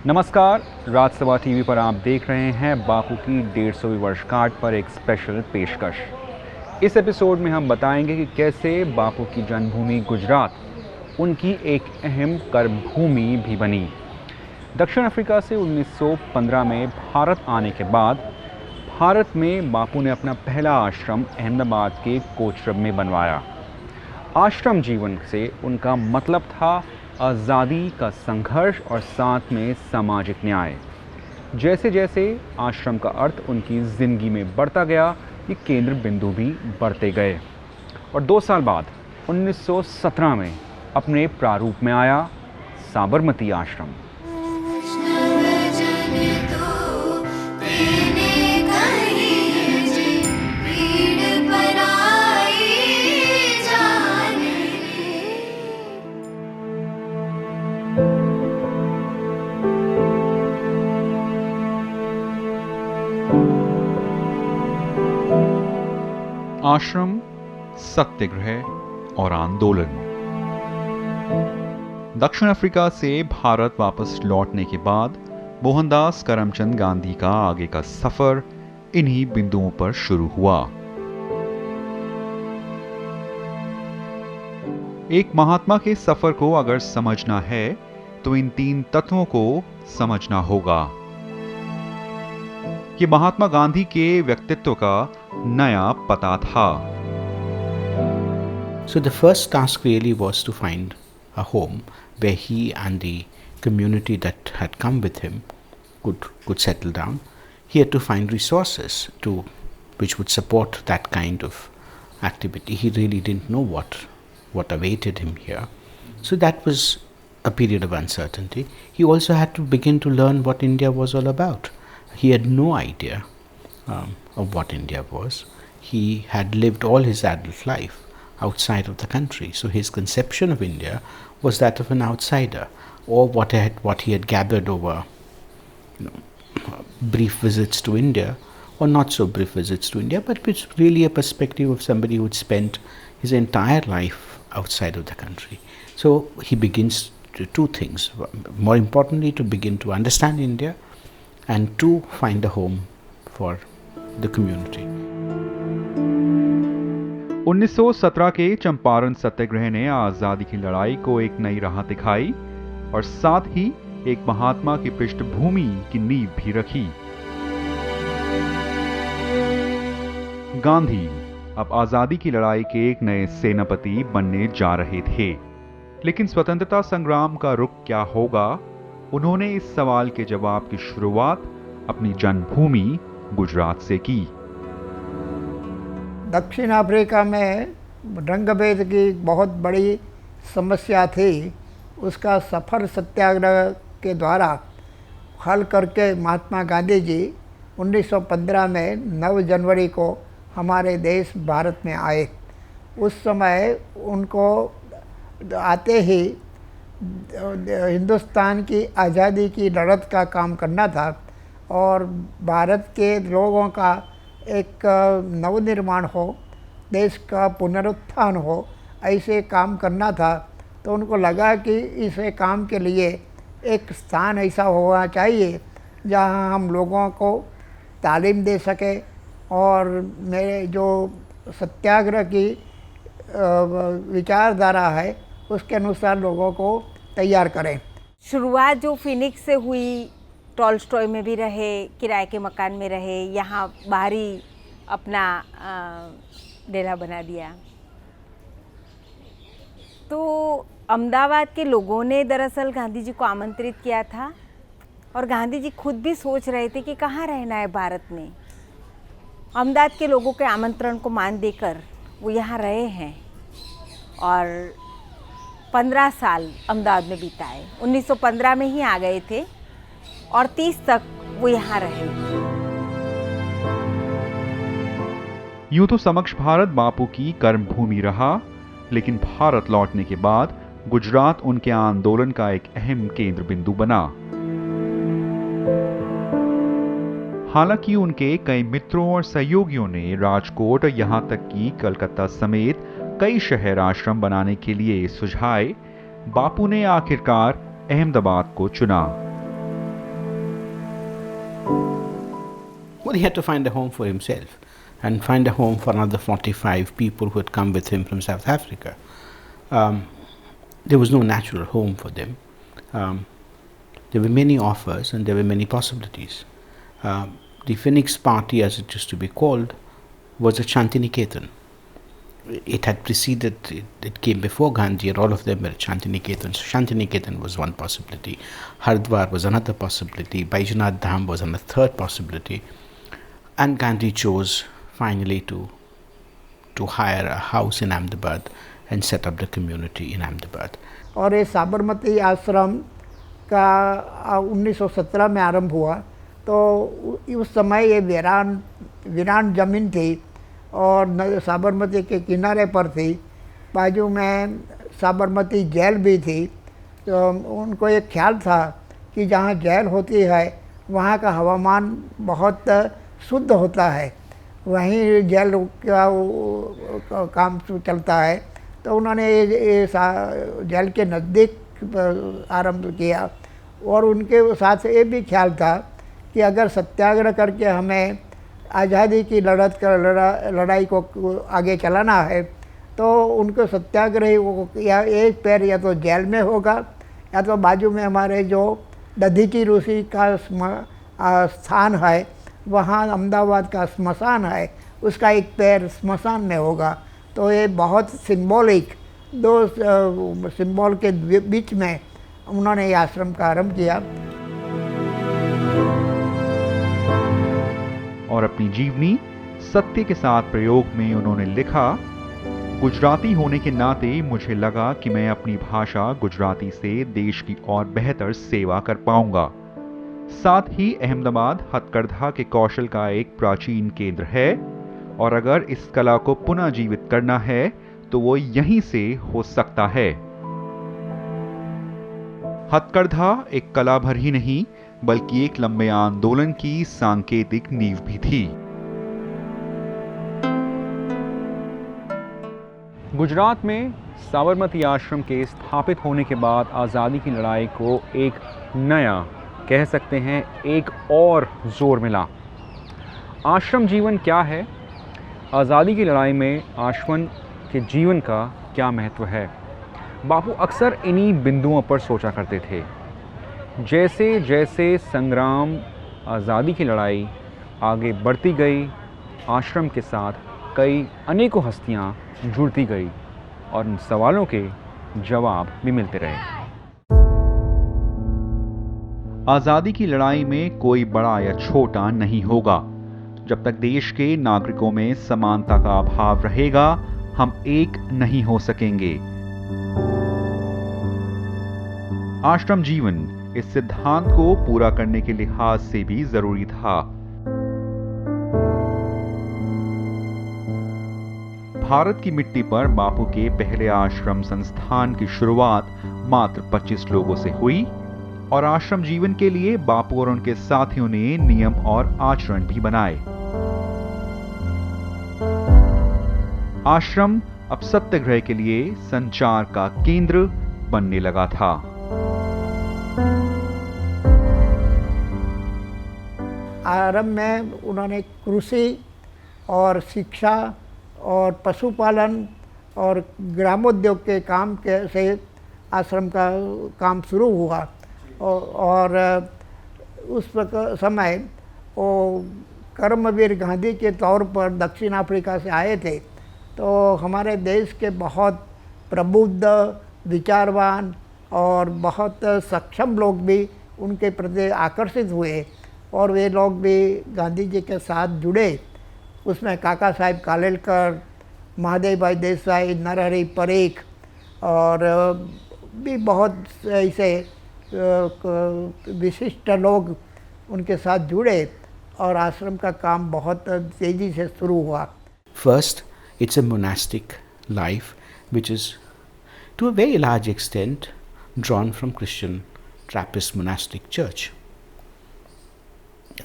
नमस्कार। राजसभा टीवी पर आप देख रहे हैं बापू की 150वीं वर्षगांठ पर एक स्पेशल पेशकश। इस एपिसोड में हम बताएंगे कि कैसे बापू की जन्मभूमि गुजरात उनकी एक अहम कर्मभूमि भी बनी। दक्षिण अफ्रीका से 1915 में भारत आने के बाद भारत में बापू ने अपना पहला आश्रम अहमदाबाद के कोचरब में बनवाया। आश्रम जीवन से उनका मतलब था आज़ादी का संघर्ष और साथ में सामाजिक न्याय। जैसे जैसे आश्रम का अर्थ उनकी ज़िंदगी में बढ़ता गया, ये केंद्र बिंदु भी बढ़ते गए और 2 साल बाद 1917 में अपने प्रारूप में आया साबरमती आश्रम। आश्रम, सत्याग्रह और आंदोलन। दक्षिण अफ्रीका से भारत वापस लौटने के बाद मोहनदास करमचंद गांधी का आगे का सफर इन्हीं बिंदुओं पर शुरू हुआ। एक महात्मा के सफर को अगर समझना है तो इन 3 तत्वों को समझना होगा। ये महात्मा गांधी के व्यक्तित्व का नया पता था। So the first task really was to find a home where he and the community that had come with him could settle down. He had to find resources which would support that kind of activity. He really didn't know what awaited him here. So that was a period of uncertainty. He also had to begin to learn what India was all about. He had no idea of what India was. He had lived all his adult life outside of the country, so his conception of India was that of an outsider, or what he had gathered over brief visits to India, or not so brief visits to India, but it's really a perspective of somebody who had spent his entire life outside of the country. So he begins to 2 things. More importantly, to begin to understand India, and 2, find a home for the community. 1917 के चंपारण सत्याग्रह ने आजादी की लड़ाई को एक नई राह दिखाई और साथ ही एक महात्मा की पृष्ठभूमि की नींव भी रखी। गांधी अब आजादी की लड़ाई के एक नए सेनापति बनने जा रहे थे, लेकिन स्वतंत्रता संग्राम का रुख क्या होगा, उन्होंने इस सवाल के जवाब की शुरुआत अपनी जन्मभूमि गुजरात से की। दक्षिण अफ्रीका में रंगभेद की बहुत बड़ी समस्या थी। उसका सफल सत्याग्रह के द्वारा हल करके महात्मा गांधी जी 1915 में 9 जनवरी को हमारे देश भारत में आए। उस समय उनको आते ही हिंदुस्तान की आज़ादी की लड़त का काम करना था और भारत के लोगों का एक नवनिर्माण हो, देश का पुनरुत्थान हो, ऐसे काम करना था। तो उनको लगा कि इस काम के लिए एक स्थान ऐसा होना चाहिए जहां हम लोगों को तालीम दे सके और मेरे जो सत्याग्रह की विचारधारा है उसके अनुसार लोगों को तैयार करें। शुरुआत जो फिनिक्स से हुई, टॉलस्टॉय में भी रहे, किराए के मकान में रहे, यहाँ बाहरी अपना डेरा बना दिया। तो अहमदाबाद के लोगों ने दरअसल गांधी जी को आमंत्रित किया था और गांधी जी खुद भी सोच रहे थे कि कहाँ रहना है भारत में। अहमदाबाद के लोगों के आमंत्रण को मान देकर वो यहाँ रहे हैं और 15 साल अहमदाबाद में बिताए। 1915 में ही आ गए थे और 30 तक वो यहाँ रहे। यूं तो समक्ष भारत बापू की कर्मभूमि रहा, लेकिन भारत लौटने के बाद गुजरात उनके आंदोलन का एक अहम केंद्र बिंदु बना। हालांकि उनके कई मित्रों और सहयोगियों ने राजकोट और यहां तक कि कलकत्ता समेत कई शहर आश्रम बनाने के लिए सुझाए, बापू ने आखिरकार अहमदाबाद को चुना। Well, he had to find a home for himself and find a home for another 45 people who had come with him from South Africa. There was no natural home for them. There were many offers and there were many possibilities. The Phoenix Party, as it used to be called, was at Shantiniketan. It had preceded, it came before Gandhi, and all of them were at Shantiniketan. So Shantiniketan was one possibility. Hardwar was another possibility. Baijnath Dham was another third possibility. And Gandhi chose finally to hire a house in Ahmedabad and set up the community in Ahmedabad. और ये साबरमती आश्रम का 1917 में आरंभ हुआ, तो उस समय ये वीरान ज़मीन थी और साबरमती के किनारे पर थी। बाजू में साबरमती जेल भी थी। तो उनको एक ख्याल था कि जहाँ जेल होती है वहाँ का हवामान बहुत शुद्ध होता है, वहीं जेल का काम चलता है। तो उन्होंने ये जेल के नज़दीक आरंभ किया और उनके साथ ये भी ख्याल था कि अगर सत्याग्रह करके हमें आज़ादी की लड़ाई को आगे चलाना है तो उनको सत्याग्रह या एक पैर या तो जेल में होगा या तो बाजू में हमारे जो दधीची ऋषि का स्थान है, वहाँ अहमदाबाद का स्मशान है, उसका एक पैर स्मशान में होगा। तो ये बहुत सिंबॉलिक, दो सिंबल के बीच में उन्होंने ये आश्रम का आरंभ किया। और अपनी जीवनी सत्य के साथ प्रयोग में उन्होंने लिखा, गुजराती होने के नाते मुझे लगा कि मैं अपनी भाषा गुजराती से देश की और बेहतर सेवा कर पाऊंगा। साथ ही अहमदाबाद हथकरघा के कौशल का एक प्राचीन केंद्र है और अगर इस कला को पुनः जीवित करना है तो वो यहीं से हो सकता है। हथकरघा एक कला भर ही नहीं बल्कि एक लंबे आंदोलन की सांकेतिक नींव भी थी। गुजरात में साबरमती आश्रम के स्थापित होने के बाद आज़ादी की लड़ाई को एक नया, कह सकते हैं एक और जोर मिला। आश्रम जीवन क्या है? आज़ादी की लड़ाई में आश्रम के जीवन का क्या महत्व है? बापू अक्सर इन्हीं बिंदुओं पर सोचा करते थे। जैसे जैसे संग्राम, आज़ादी की लड़ाई आगे बढ़ती गई, आश्रम के साथ कई अनेकों हस्तियां जुड़ती गई और उन सवालों के जवाब भी मिलते रहे। आज़ादी की लड़ाई में कोई बड़ा या छोटा नहीं होगा। जब तक देश के नागरिकों में समानता का अभाव रहेगा, हम एक नहीं हो सकेंगे। आश्रम जीवन इस सिद्धांत को पूरा करने के लिहाज से भी जरूरी था। भारत की मिट्टी पर बापू के पहले आश्रम संस्थान की शुरुआत मात्र 25 लोगों से हुई और आश्रम जीवन के लिए बापू और उनके साथियों ने नियम और आचरण भी बनाए। आश्रम अब सत्याग्रह के लिए संचार का केंद्र बनने लगा था। आरंभ में उन्होंने कृषि और शिक्षा और पशुपालन और ग्रामोद्योग के काम के से आश्रम का काम शुरू हुआ और उस समय वो कर्मवीर गांधी के तौर पर दक्षिण अफ्रीका से आए थे। तो हमारे देश के बहुत प्रबुद्ध, विचारवान और बहुत सक्षम लोग भी उनके प्रति आकर्षित हुए और वे लोग भी गांधी जी के साथ जुड़े। उसमें काका साहेब कालेलकर, महादेव भाई देसाई, नरहरि परीख और भी बहुत ऐसे विशिष्ट लोग उनके साथ जुड़े और आश्रम का काम बहुत तेज़ी से शुरू हुआ। First, it's a monastic life which is to a very large extent drawn from Christian Trappist monastic church.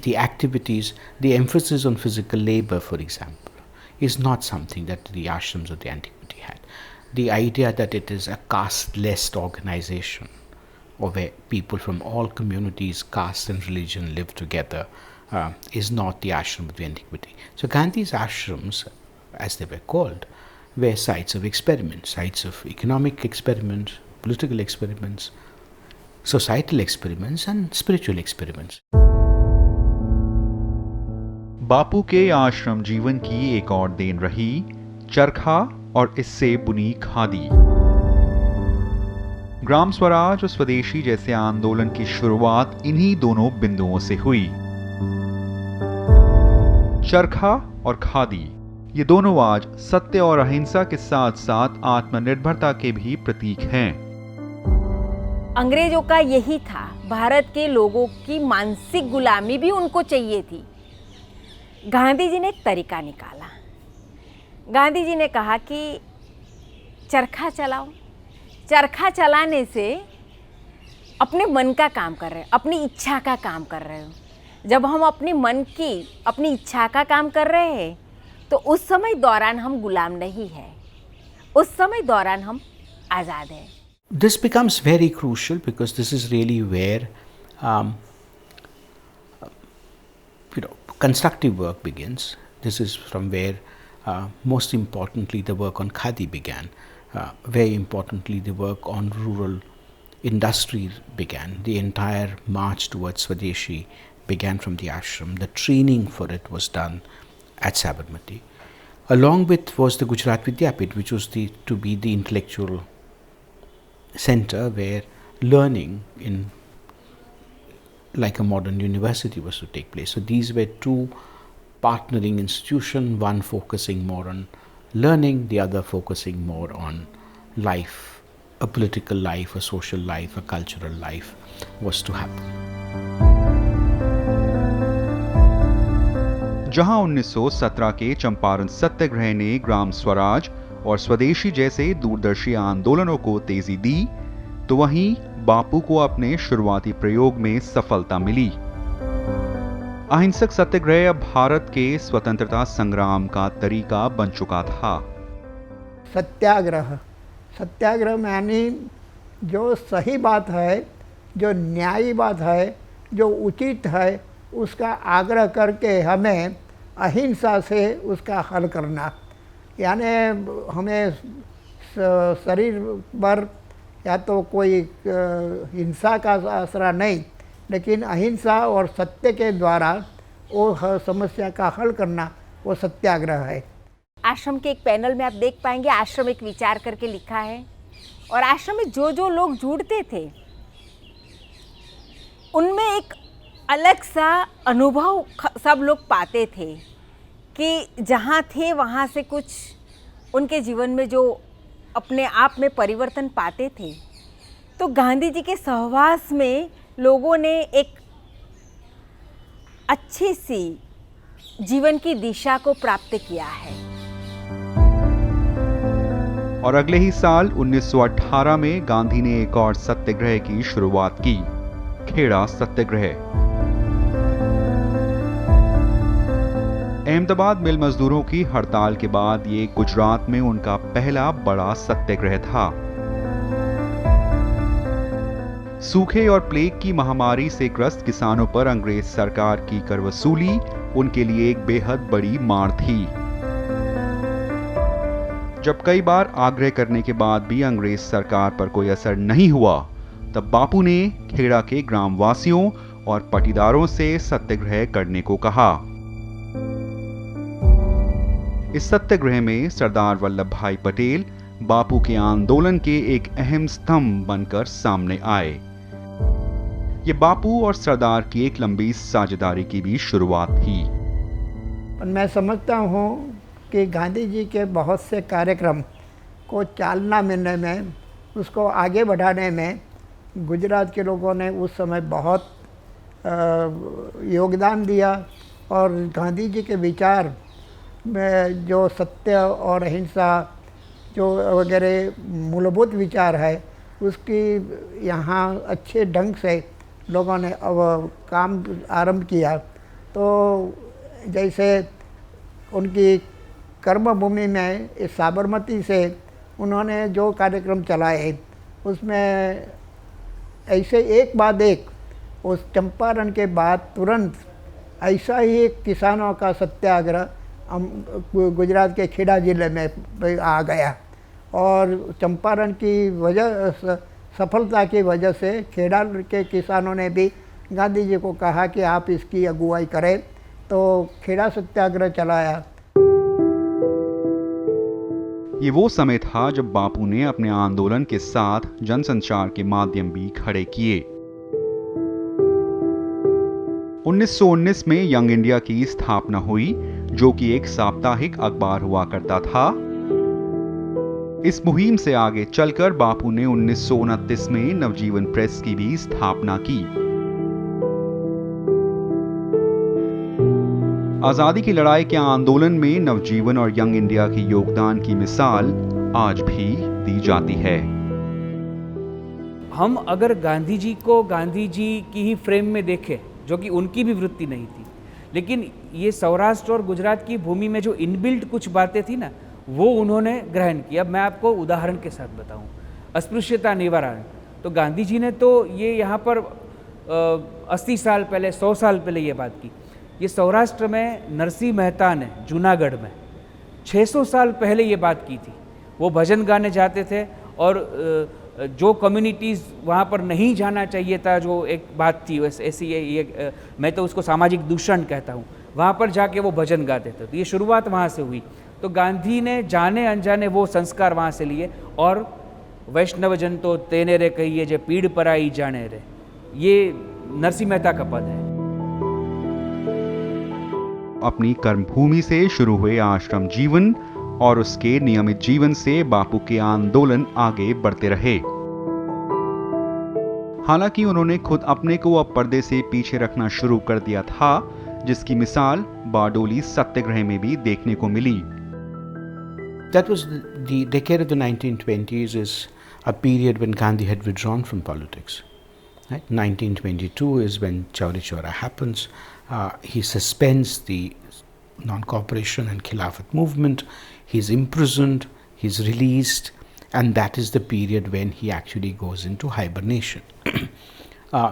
The activities, the emphasis on physical labor, for example, is not something that the ashrams of the antiquity had. The idea that it is a caste-less organization, or where people from all communities, castes and religion live together, is not the ashram of the antiquity. So Gandhi's ashrams, as they were called, were sites of experiment, sites of economic experiments, political experiments, societal experiments and spiritual experiments. बापू के आश्रम जीवन की एक और then रही चरखा और इससे बुनी खादी। ग्राम स्वराज और स्वदेशी जैसे आंदोलन की शुरुआत इन्हीं दोनों बिंदुओं से हुई। चरखा और खादी ये दोनों आज सत्य और अहिंसा के साथ साथ आत्मनिर्भरता के भी प्रतीक हैं। अंग्रेजों का यही था, भारत के लोगों की मानसिक गुलामी भी उनको चाहिए थी। गांधी जी ने एक तरीका निकाला। गांधी जी ने कहा कि चरखा चलाओ। चरखा चलाने से अपने मन का काम कर रहे हो, अपनी इच्छा का काम कर रहे हो। जब हम अपने मन की, अपनी इच्छा का काम कर रहे हैं तो उस समय दौरान हम गुलाम नहीं है, उस समय दौरान हम आज़ाद हैं। This becomes very crucial because this is really where constructive work begins. This is from where most importantly the work on khadi began. Very importantly the work on rural industry began. The entire march towards Swadeshi began from the ashram. The training for it was done at Sabarmati. Along with was the Gujarat Vidyapit, which was to be the intellectual center where learning in like a modern university was to take place. So these were two partnering institutions, one focusing more on learning, the other focusing more on life, a political life, a social life, a cultural life was to happen. जहां 1917 के चंपारण सत्याग्रह ने ग्राम स्वराज और स्वदेशी जैसे दूरदर्शी आंदोलनों को तेजी दी, तो वहीं बापू को अपने शुरुआती प्रयोग में सफलता मिली। अहिंसक सत्याग्रह अब भारत के स्वतंत्रता संग्राम का तरीका बन चुका था। सत्याग्रह, सत्याग्रह में यानी जो सही बात है, जो न्यायी बात है, जो उचित है, उसका आग्रह करके हमें अहिंसा से उसका हल करना। यानी हमें शरीर पर या तो कोई हिंसा का आसरा नहीं, लेकिन अहिंसा और सत्य के द्वारा वो समस्या का हल करना, वो सत्याग्रह है। आश्रम के एक पैनल में आप देख पाएंगे, आश्रम एक विचार करके लिखा है, और आश्रम में जो जो लोग जुड़ते थे उनमें एक अलग सा अनुभव सब लोग पाते थे कि जहाँ थे वहाँ से कुछ उनके जीवन में जो अपने आप में परिवर्तन पाते थे। तो गांधी जी के सहवास में लोगों ने एक अच्छी सी जीवन की दिशा को प्राप्त किया है। और अगले ही साल 1918 में गांधी ने एक और सत्याग्रह की शुरुआत की, खेड़ा सत्याग्रह। अहमदाबाद मिल मजदूरों की हड़ताल के बाद ये गुजरात में उनका पहला बड़ा सत्याग्रह था। सूखे और प्लेग की महामारी से ग्रस्त किसानों पर अंग्रेज सरकार की कर वसूली उनके लिए एक बेहद बड़ी मार थी। जब कई बार आग्रह करने के बाद भी अंग्रेज सरकार पर कोई असर नहीं हुआ, तब बापू ने खेड़ा के ग्रामवासियों और पटीदारों से सत्याग्रह करने को कहा। इस सत्याग्रह में सरदार वल्लभ भाई पटेल बापू के आंदोलन के एक अहम स्तंभ बनकर सामने आए। ये बापू और सरदार की एक लंबी साझेदारी की भी शुरुआत थी। मैं समझता हूँ कि गांधी जी के बहुत से कार्यक्रम को चालना मिलने में, उसको आगे बढ़ाने में गुजरात के लोगों ने उस समय बहुत योगदान दिया, और गांधी जी के विचार में जो सत्य और अहिंसा जो वगैरह मूलभूत विचार है, उसकी यहाँ अच्छे ढंग से लोगों ने अब काम आरंभ किया। तो जैसे उनकी कर्मभूमि में इस साबरमती से उन्होंने जो कार्यक्रम चलाए, उसमें ऐसे एक बाद एक, उस चंपारण के बाद तुरंत ऐसा ही एक किसानों का सत्याग्रह गुजरात के खेड़ा जिले में आ गया और चंपारण की वजह सफलता की वजह से खेड़ा के किसानों ने भी गांधी जी को कहा कि आप इसकी अगुवाई करें, तो खेड़ा सत्याग्रह चलाया। ये वो समय था जब बापू ने अपने आंदोलन के साथ जनसंचार के माध्यम भी खड़े किए। 1919 में यंग इंडिया की स्थापना हुई, जो कि एक साप्ताहिक अखबार हुआ करता था। इस मुहिम से आगे चलकर बापू ने 1929 में नवजीवन प्रेस की भी स्थापना की। आजादी की लड़ाई के आंदोलन में नवजीवन और यंग इंडिया के योगदान की मिसाल आज भी दी जाती है। हम अगर गांधी जी को गांधी जी की ही फ्रेम में देखें, जो कि उनकी भी वृत्ति नहीं थी, लेकिन ये सौराष्ट्र और गुजरात की भूमि में जो इनबिल्ट कुछ बातें थी ना, वो उन्होंने ग्रहण किया। मैं आपको उदाहरण के साथ बताऊं, अस्पृश्यता निवारण, तो गांधी जी ने तो ये यहाँ पर 80 साल पहले, 100 साल पहले ये बात की। ये सौराष्ट्र में नरसिंह मेहता ने जूनागढ़ में 600 साल पहले ये बात की थी। वो भजन गाने जाते थे और जो कम्युनिटीज़ वहाँ पर नहीं जाना चाहिए था, जो एक बात थी ऐसी, ये मैं तो उसको सामाजिक दूषण कहता हूँ, वहाँ पर जाके वो भजन गाते थे। तो ये शुरुआत वहाँ से हुई। तो गांधी ने जाने अनजाने वो संस्कार वहाँ से लिए और वैष्णव जन तो तेने रे कहिए जे पीड़ पराई जाने रे, ये नरसिंह मेहता का पद है। अपनी कर्मभूमि से शुरू हुए आश्रम जीवन और उसके नियमित जीवन से बापू के आंदोलन आगे बढ़ते रहे। हालांकि उन्होंने खुद अपने को अब पर्दे से पीछे रखना शुरू कर दिया था, जिसकी मिसाल बारडोली सत्याग्रह में भी देखने को मिली। That was the decade of the 1920s is a period when Gandhi had withdrawn from politics. Right? 1922 is when Chauri Chaura happens. He suspends the non-cooperation and Khilafat movement. He's imprisoned, he's released, and that is the period when he actually goes into hibernation.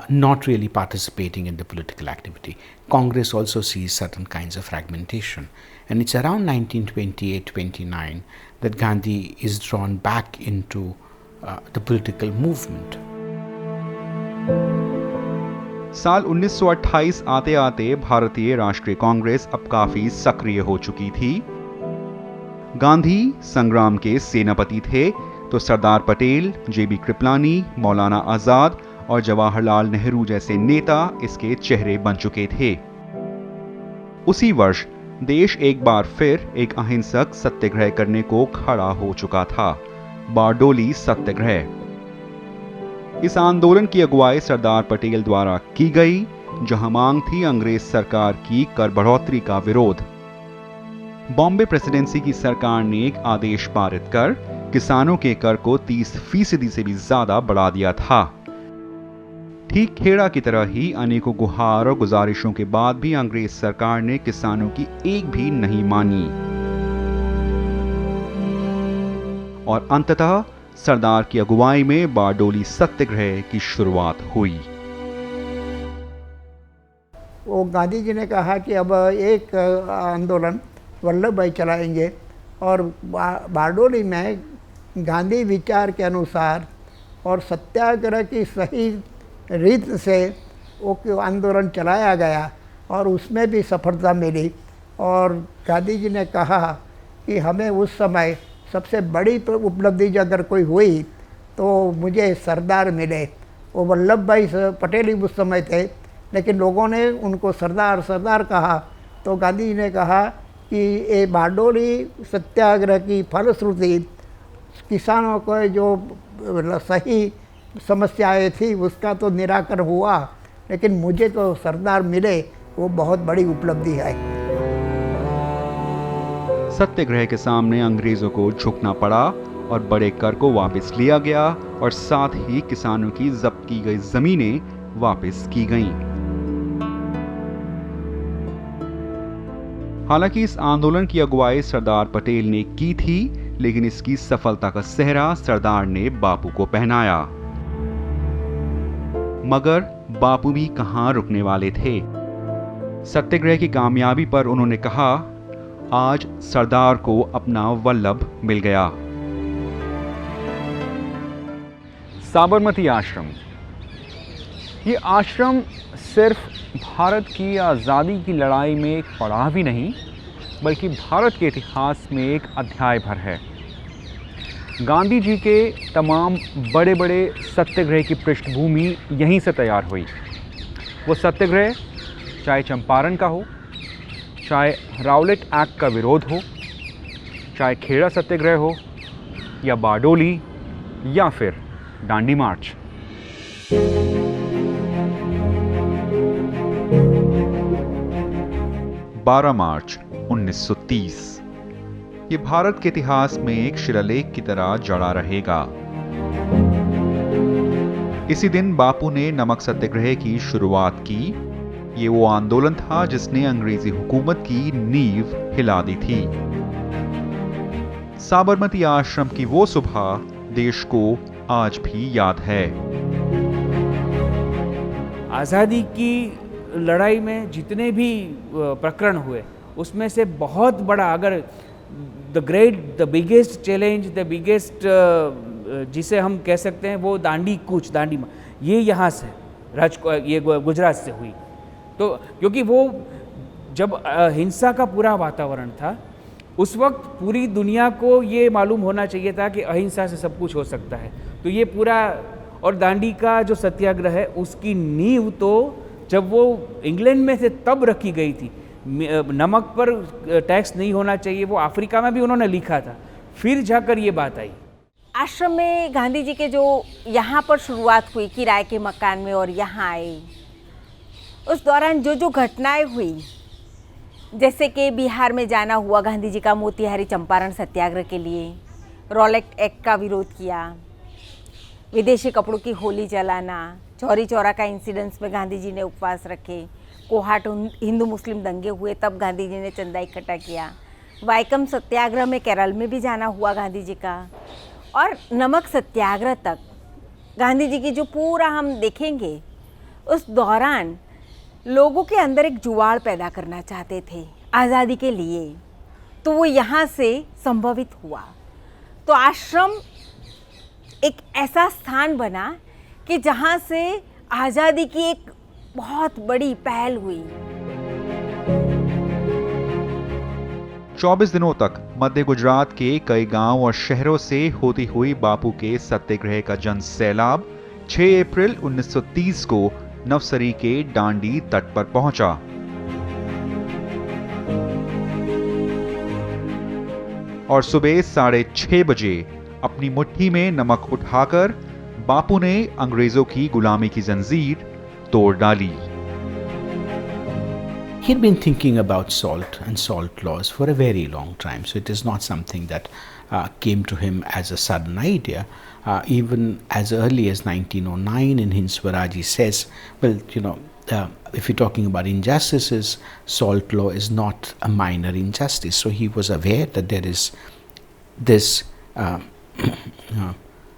Not really participating in the political activity. Congress also sees certain kinds of fragmentation. And it's around 1928-29 that Gandhi is drawn back into the political movement. साल 1928 आते आते भारतीय राष्ट्रीय कांग्रेस अब काफी सक्रिय हो चुकी थी। गांधी संग्राम के सेनापति थे, तो सरदार पटेल, जेबी कृपलानी, मौलाना आजाद और जवाहरलाल नेहरू जैसे नेता इसके चेहरे बन चुके थे। उसी वर्ष देश एक बार फिर एक अहिंसक सत्याग्रह करने को खड़ा हो चुका था, बारडोली सत्याग्रह। इस आंदोलन की अगुवाई सरदार पटेल द्वारा की गई, जहां मांग थी अंग्रेज सरकार की कर बढ़ोतरी का विरोध। बॉम्बे प्रेसिडेंसी की सरकार ने एक आदेश पारित कर किसानों के कर को 30% से भी ज्यादा बढ़ा दिया था। ठीक खेड़ा की तरह ही अनेकों गुहार और गुजारिशों के बाद भी अंग्रेज सरकार ने किसानों की एक भी नहीं मानी और अंततः सरदार की अगुवाई में बारडोली सत्याग्रह की शुरुआत हुई। वो गांधी जी ने कहा कि अब एक आंदोलन वल्लभ भाई चलाएंगे और बारडोली में गांधी विचार के अनुसार और सत्याग्रह की सही रीत से वो आंदोलन चलाया गया और उसमें भी सफलता मिली। और गांधी जी ने कहा कि हमें उस समय सबसे बड़ी उपलब्धि अगर कोई हुई तो मुझे सरदार मिले। वो वल्लभ भाई पटेल ही उस समय थे, लेकिन लोगों ने उनको सरदार सरदार कहा। तो गांधी जी ने कहा कि ये बारडोली सत्याग्रह की फलश्रुति किसानों को जो सही समस्याएं थी उसका तो निराकरण हुआ, लेकिन मुझे तो सरदार मिले, वो बहुत बड़ी उपलब्धि है। सत्याग्रह के सामने अंग्रेजों को झुकना पड़ा और बड़े कर को वापस लिया गया और साथ ही किसानों की जब्त की गई जमीनें वापस की गईं। हालांकि इस आंदोलन की अगुवाई सरदार पटेल ने की थी, लेकिन इसकी सफलता का सेहरा सरदार ने बापू को पहनाया। मगर बापू भी कहां रुकने वाले थे। सत्याग्रह की कामयाबी पर उन्होंने कहा, आज सरदार को अपना वल्लभ मिल गया। साबरमती आश्रम। ये आश्रम सिर्फ भारत की आज़ादी की लड़ाई में एक पड़ाव ही नहीं, बल्कि भारत के इतिहास में एक अध्याय भर है। गांधी जी के तमाम बड़े बड़े सत्याग्रह की पृष्ठभूमि यहीं से तैयार हुई। वो सत्याग्रह चाहे चंपारण का हो, चाहे राउलेट एक्ट का विरोध हो, चाहे खेड़ा सत्याग्रह हो, या बारडोली, या फिर दांडी मार्च। बारह मार्च 1930 ये भारत के इतिहास में एक शिलालेख की तरह जड़ा रहेगा। इसी दिन बापू ने नमक सत्याग्रह की शुरुआत की। ये वो आंदोलन था जिसने अंग्रेजी हुकूमत की नींव हिला दी थी। साबरमती आश्रम की वो सुबह देश को आज भी याद है। आज़ादी की लड़ाई में जितने भी प्रकरण हुए, उसमें से बहुत बड़ा, अगर the biggest challenge, the biggest जिसे हम कह सकते हैं, वो दांडी कूच, ये यहाँ से ये गुजरात से हुई। तो क्योंकि वो जब हिंसा का पूरा वातावरण था, उस वक्त पूरी दुनिया को ये मालूम होना चाहिए था कि अहिंसा से सब कुछ हो सकता है। तो ये पूरा, और दांडी का जो सत्याग्रह है उसकी नींव तो जब वो इंग्लैंड में से तब रखी गई थी। नमक पर टैक्स नहीं होना चाहिए, वो अफ्रीका में भी उन्होंने लिखा था, फिर जाकर ये बात आई। आश्रम में गांधी जी के जो यहाँ पर शुरुआत हुई किराए के मकान में और यहाँ आए, उस दौरान जो जो घटनाएं हुई, जैसे कि बिहार में जाना हुआ गांधी जी का मोतिहारी चंपारण सत्याग्रह के लिए, रॉलेट एक्ट का विरोध किया, विदेशी कपड़ों की होली जलाना, चौरी चौरा का इंसिडेंस में गांधी जी ने उपवास रखे, कोहाट हिंदू मुस्लिम दंगे हुए तब गांधी जी ने चंदा इकट्ठा किया, वाइकम सत्याग्रह में केरल में भी जाना हुआ गांधी जी का, और नमक सत्याग्रह तक गांधी जी की जो पूरा हम देखेंगे, उस दौरान लोगों के अंदर एक जुवाड़ पैदा करना चाहते थे आज़ादी के लिए, तो वो यहाँ से संभवित हुआ। तो आश्रम एक ऐसा स्थान बना कि जहाँ से आज़ादी की एक बहुत बड़ी पहल हुई। 24 दिनों तक मध्य गुजरात के कई गांव और शहरों से होती हुई बापू के सत्याग्रह का जन सैलाब 6 अप्रैल 1930 को नवसरी के दांडी तट पर पहुंचा। और सुबह 6:30 बजे अपनी मुट्ठी में नमक उठाकर बापू ने अंग्रेजों की गुलामी की जंजीर तोड़ डाली। He'd been thinking about salt and salt laws for a very long time, so it is not something that came to him as a sudden idea. Even as early as 1909 in Hind Swaraj, he says, well, if you're talking about injustices, salt law is not a minor injustice. So he was aware that there is this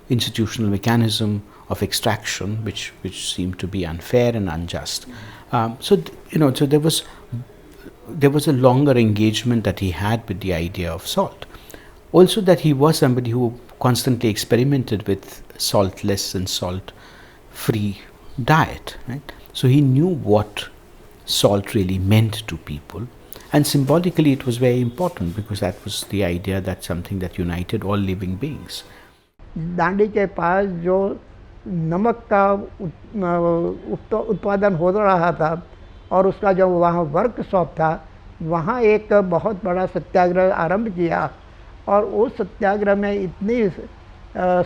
institutional mechanism of extraction which seemed to be unfair and unjust. So there was a longer engagement that he had with the idea of salt. Also that he was somebody who constantly experimented with saltless and salt-free diet, right? So he knew what salt really meant to people, and symbolically it was very important because that was the idea that something that united all living beings. Dandi के पास जो नमक का उत्पादन हो रहा था और उसका जो वहाँ वर्कशॉप था, वहाँ एक बहुत बड़ा सत्याग्रह आरंभ किया। और उस सत्याग्रह में इतनी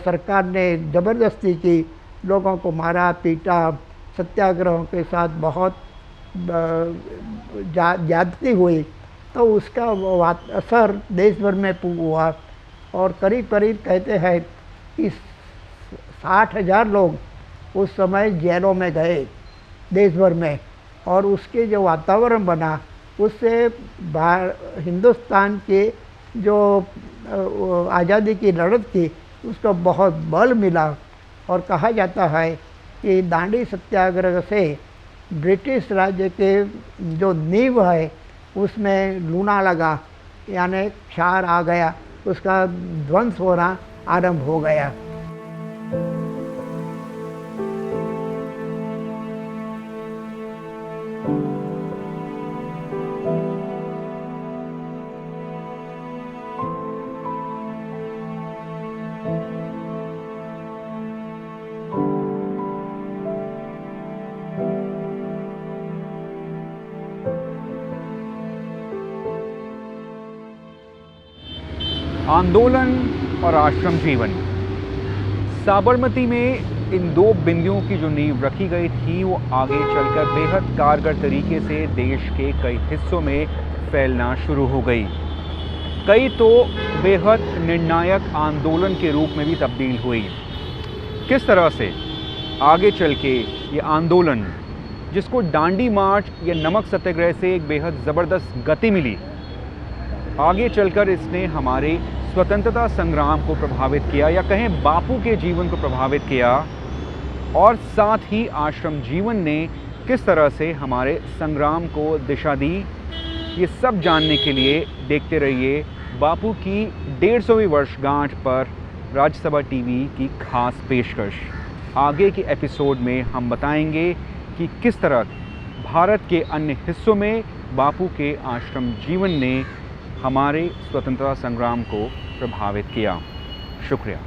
सरकार ने ज़बरदस्ती की, लोगों को मारा पीटा, सत्याग्रहों के साथ बहुत ज्यादती हुई, तो उसका असर देश भर में हुआ। और करीब करीब कहते हैं कि 60,000 लोग उस समय जेलों में गए देश भर में। और उसके जो वातावरण बना, उससे हिंदुस्तान के जो आज़ादी की लड़त थी उसको बहुत बल मिला। और कहा जाता है कि दांडी सत्याग्रह से ब्रिटिश राज्य के जो नींव है उसमें लूना लगा, यानी क्षार आ गया, उसका ध्वंस होना आरंभ हो गया। आंदोलन और आश्रम जीवन। साबरमती में इन दो बिंदुओं की जो नींव रखी गई थी वो आगे चलकर बेहद कारगर तरीके से देश के कई हिस्सों में फैलना शुरू हो गई। कई तो बेहद निर्णायक आंदोलन के रूप में भी तब्दील हुई। किस तरह से आगे चल के ये आंदोलन, जिसको डांडी मार्च या नमक सत्याग्रह से एक बेहद ज़बरदस्त गति मिली, आगे चलकर इसने हमारे स्वतंत्रता संग्राम को प्रभावित किया, या कहें बापू के जीवन को प्रभावित किया, और साथ ही आश्रम जीवन ने किस तरह से हमारे संग्राम को दिशा दी, ये सब जानने के लिए देखते रहिए बापू की 150वीं वर्षगांठ पर राज्यसभा टीवी की खास पेशकश। आगे के एपिसोड में हम बताएंगे कि किस तरह भारत के अन्य हिस्सों में बापू के आश्रम जीवन ने हमारे स्वतंत्रता संग्राम को प्रभावित किया। शुक्रिया।